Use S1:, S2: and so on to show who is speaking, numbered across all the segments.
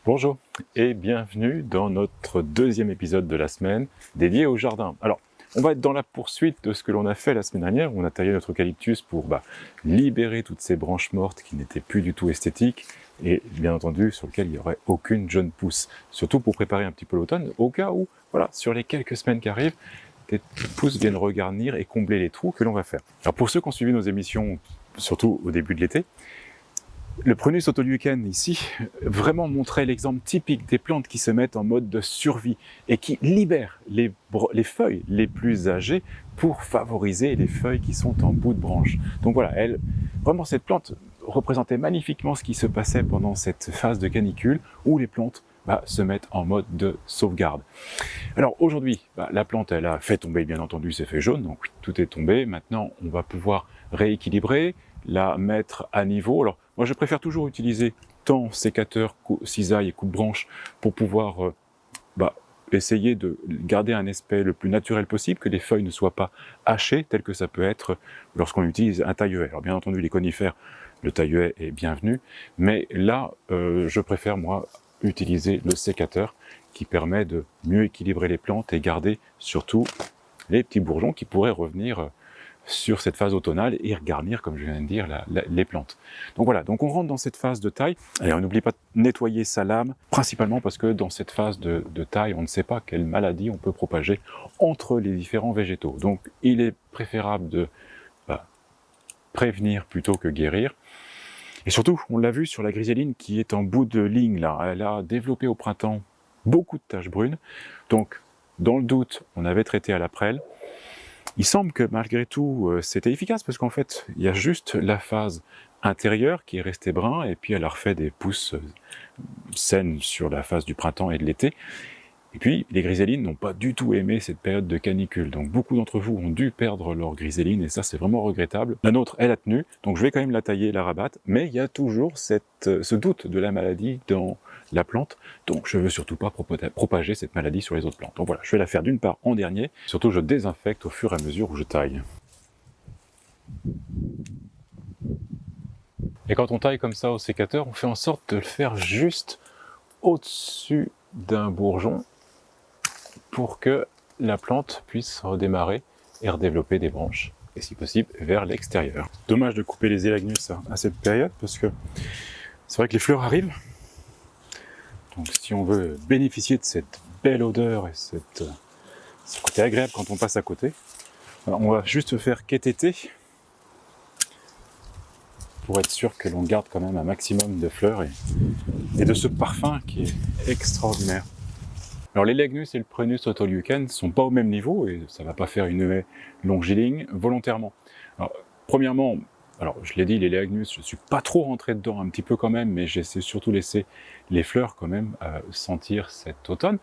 S1: Bonjour et bienvenue dans notre deuxième épisode de la semaine dédié au jardin. Alors, on va être dans la poursuite de ce que l'on a fait la semaine dernière. On a taillé notre eucalyptus pour libérer toutes ces branches mortes qui n'étaient plus du tout esthétiques et bien entendu sur lesquelles il n'y aurait aucune jeune pousse. Surtout pour préparer un petit peu l'automne au cas où, voilà, sur les quelques semaines qui arrivent, des pousses viennent regarnir et combler les trous que l'on va faire. Alors pour ceux qui ont suivi nos émissions, surtout au début de l'été, le Prunus autoleucène ici vraiment montrait l'exemple typique des plantes qui se mettent en mode de survie et qui libèrent les feuilles les plus âgées pour favoriser les feuilles qui sont en bout de branche. Donc voilà, vraiment cette plante représentait magnifiquement ce qui se passait pendant cette phase de canicule où les plantes se mettent en mode de sauvegarde. Alors aujourd'hui, la plante elle a fait tomber bien entendu ses feuilles jaunes, donc tout est tombé. Maintenant on va pouvoir rééquilibrer, la mettre à niveau. Alors moi je préfère toujours utiliser tant sécateur, cisaille et coupe-branche pour pouvoir essayer de garder un aspect le plus naturel possible, que les feuilles ne soient pas hachées, tel que ça peut être lorsqu'on utilise un taille-haie. Alors bien entendu les conifères, le taille-haie est bienvenu, mais là je préfère moi utiliser le sécateur qui permet de mieux équilibrer les plantes et garder surtout les petits bourgeons qui pourraient revenir sur cette phase automnale et regarnir, comme je viens de dire, les plantes. Donc voilà, donc on rentre dans cette phase de taille. Et on n'oublie pas de nettoyer sa lame, principalement parce que dans cette phase de taille, on ne sait pas quelle maladie on peut propager entre les différents végétaux. Donc il est préférable de prévenir plutôt que guérir. Et surtout, on l'a vu sur la griséline qui est en bout de ligne là. Elle a développé au printemps beaucoup de taches brunes. Donc, dans le doute, on avait traité à la prêle. Il semble que malgré tout, c'était efficace parce qu'en fait, il y a juste la phase intérieure qui est restée brun et puis elle a refait des pousses saines sur la phase du printemps et de l'été. Et puis, les grisélines n'ont pas du tout aimé cette période de canicule. Donc, beaucoup d'entre vous ont dû perdre leur griséline et ça, c'est vraiment regrettable. La nôtre, elle a tenu, donc je vais quand même la tailler et la rabattre, mais il y a toujours ce doute de la maladie dans la plante, donc je ne veux surtout pas propager cette maladie sur les autres plantes. Donc voilà, je vais la faire d'une part en dernier, surtout je désinfecte au fur et à mesure où je taille. Et quand on taille comme ça au sécateur, on fait en sorte de le faire juste au-dessus d'un bourgeon pour que la plante puisse redémarrer et redévelopper des branches, et si possible vers l'extérieur. Dommage de couper les élagnus à cette période, parce que c'est vrai que les fleurs arrivent. Donc si on veut bénéficier de cette belle odeur et ce côté agréable quand on passe à côté, on va juste faire quététer pour être sûr que l'on garde quand même un maximum de fleurs et de ce parfum qui est extraordinaire. Alors les Laegnus et le Prunus autoleucène ne sont pas au même niveau et ça ne va pas faire une haie longiligne volontairement. Alors, premièrement, je l'ai dit, les Laegnus, je ne suis pas trop rentré dedans, un petit peu quand même, mais j'essaie surtout laisser les fleurs quand même sentir cet automne.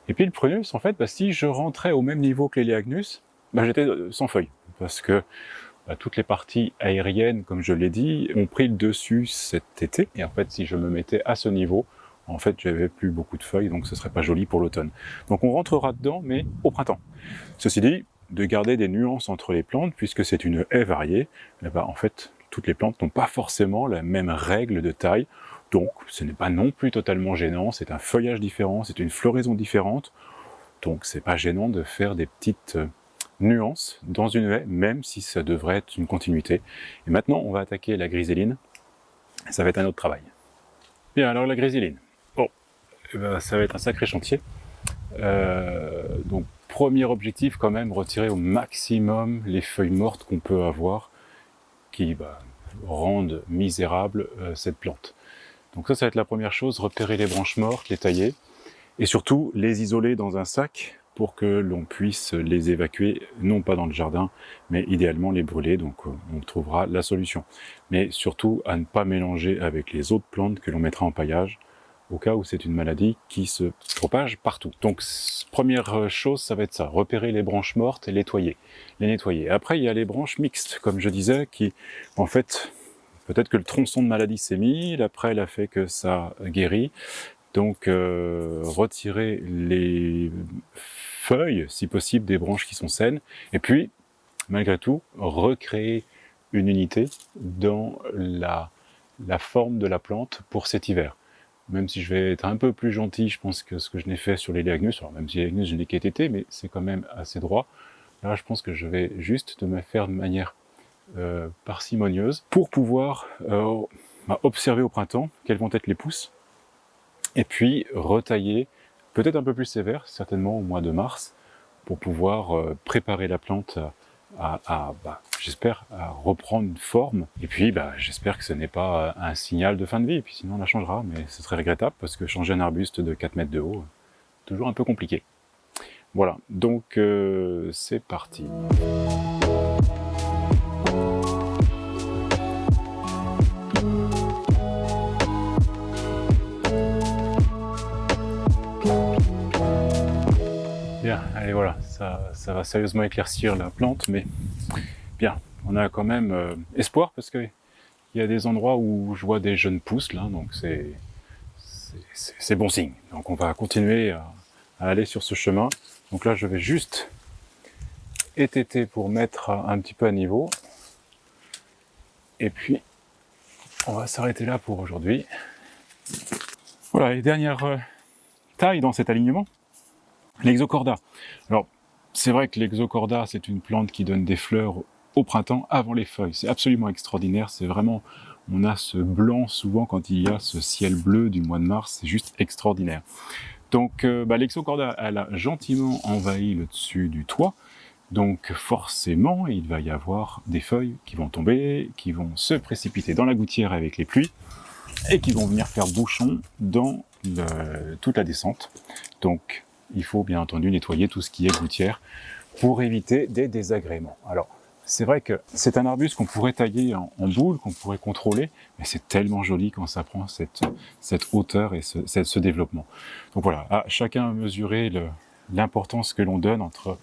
S1: Et puis le Prunus, en fait, si je rentrais au même niveau que les Laegnus, j'étais sans feuilles, parce que toutes les parties aériennes, comme je l'ai dit, ont pris le dessus cet été. Et en fait, si je me mettais à ce niveau, en fait, j'avais plus beaucoup de feuilles, donc ce serait pas joli pour l'automne. Donc on rentrera dedans, mais au printemps. Ceci dit, de garder des nuances entre les plantes, puisque c'est une haie variée, en fait, toutes les plantes n'ont pas forcément la même règle de taille, donc ce n'est pas non plus totalement gênant, c'est un feuillage différent, c'est une floraison différente, donc c'est pas gênant de faire des petites nuances dans une haie, même si ça devrait être une continuité. Et maintenant, on va attaquer la griséline, ça va être un autre travail. Bien, alors la griséline. Ça va être un sacré chantier. Donc, premier objectif quand même, retirer au maximum les feuilles mortes qu'on peut avoir qui rendent misérable cette plante. Donc ça va être la première chose, repérer les branches mortes, les tailler et surtout les isoler dans un sac pour que l'on puisse les évacuer, non pas dans le jardin, mais idéalement les brûler, donc on trouvera la solution. Mais surtout à ne pas mélanger avec les autres plantes que l'on mettra en paillage, au cas où c'est une maladie qui se propage partout. Donc première chose, ça va être ça, repérer les branches mortes et les nettoyer. Après, il y a les branches mixtes, comme je disais, qui, en fait, peut-être que le tronçon de maladie s'est mis, la prêle a fait que ça guérit, donc retirer les feuilles, si possible, des branches qui sont saines, et puis, malgré tout, recréer une unité dans la forme de la plante pour cet hiver. même si je vais être un peu plus gentil, je pense que ce que je n'ai fait sur les Léagnus, alors même si les Léagnus je l'ai qu'été, mais c'est quand même assez droit. Là, je pense que je vais juste me faire de manière parcimonieuse pour pouvoir observer au printemps quelles vont être les pousses et puis retailler peut-être un peu plus sévère, certainement au mois de mars, pour pouvoir préparer la plante j'espère, à reprendre une forme. Et puis, j'espère que ce n'est pas un signal de fin de vie, et puis sinon on la changera, mais ce serait regrettable, parce que changer un arbuste de 4 mètres de haut, toujours un peu compliqué. Voilà, donc c'est parti. Bien, allez voilà, ça va sérieusement éclaircir la plante, mais bien, on a quand même espoir, parce qu'il y a des endroits où je vois des jeunes pousses, là, donc c'est bon signe. Donc on va continuer à aller sur ce chemin. Donc là, je vais juste étêter pour mettre un petit peu à niveau. Et puis, on va s'arrêter là pour aujourd'hui. Voilà, les dernières tailles dans cet alignement. L'Exocorda. Alors, c'est vrai que l'Exocorda, c'est une plante qui donne des fleurs au printemps, avant les feuilles. C'est absolument extraordinaire. C'est vraiment, on a ce blanc souvent quand il y a ce ciel bleu du mois de mars. C'est juste extraordinaire. Donc, l'Exocorda, elle a gentiment envahi le dessus du toit. Donc forcément, il va y avoir des feuilles qui vont tomber, qui vont se précipiter dans la gouttière avec les pluies, et qui vont venir faire bouchon dans toute la descente. Donc il faut bien entendu nettoyer tout ce qui est gouttière pour éviter des désagréments. Alors c'est vrai que c'est un arbuste qu'on pourrait tailler en boule, qu'on pourrait contrôler, mais c'est tellement joli quand ça prend cette hauteur et ce développement. Donc voilà, à chacun à mesurer l'importance que l'on donne entre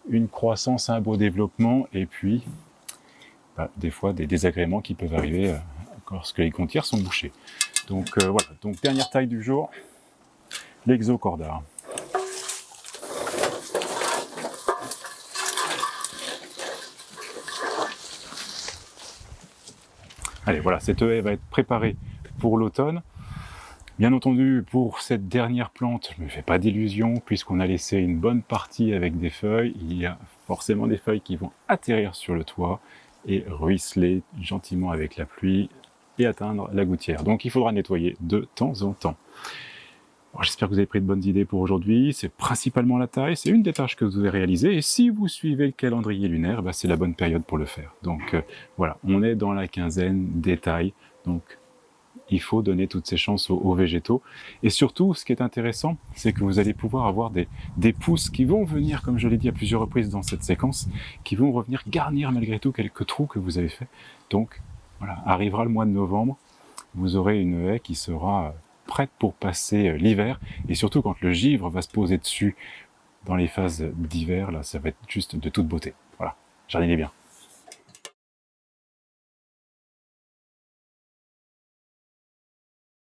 S1: une croissance, un beau développement, et puis des fois des désagréments qui peuvent arriver lorsque les gouttières sont bouchées. Donc voilà, donc dernière taille du jour, l'Exocorda. Allez, voilà, cette haie va être préparée pour l'automne. Bien entendu, pour cette dernière plante, je ne me fais pas d'illusions, puisqu'on a laissé une bonne partie avec des feuilles. Il y a forcément des feuilles qui vont atterrir sur le toit et ruisseler gentiment avec la pluie et atteindre la gouttière. Donc il faudra nettoyer de temps en temps. J'espère que vous avez pris de bonnes idées pour aujourd'hui. C'est principalement la taille, c'est une des tâches que vous devez réaliser. Et si vous suivez le calendrier lunaire, c'est la bonne période pour le faire. Donc voilà, on est dans la quinzaine des tailles. Donc il faut donner toutes ces chances aux végétaux. Et surtout, ce qui est intéressant, c'est que vous allez pouvoir avoir des pousses qui vont venir, comme je l'ai dit à plusieurs reprises dans cette séquence, qui vont revenir garnir malgré tout quelques trous que vous avez faits. Donc, voilà, arrivera le mois de novembre, vous aurez une haie qui sera prête pour passer l'hiver. Et surtout, quand le givre va se poser dessus dans les phases d'hiver, là, ça va être juste de toute beauté. Voilà, jardinez bien.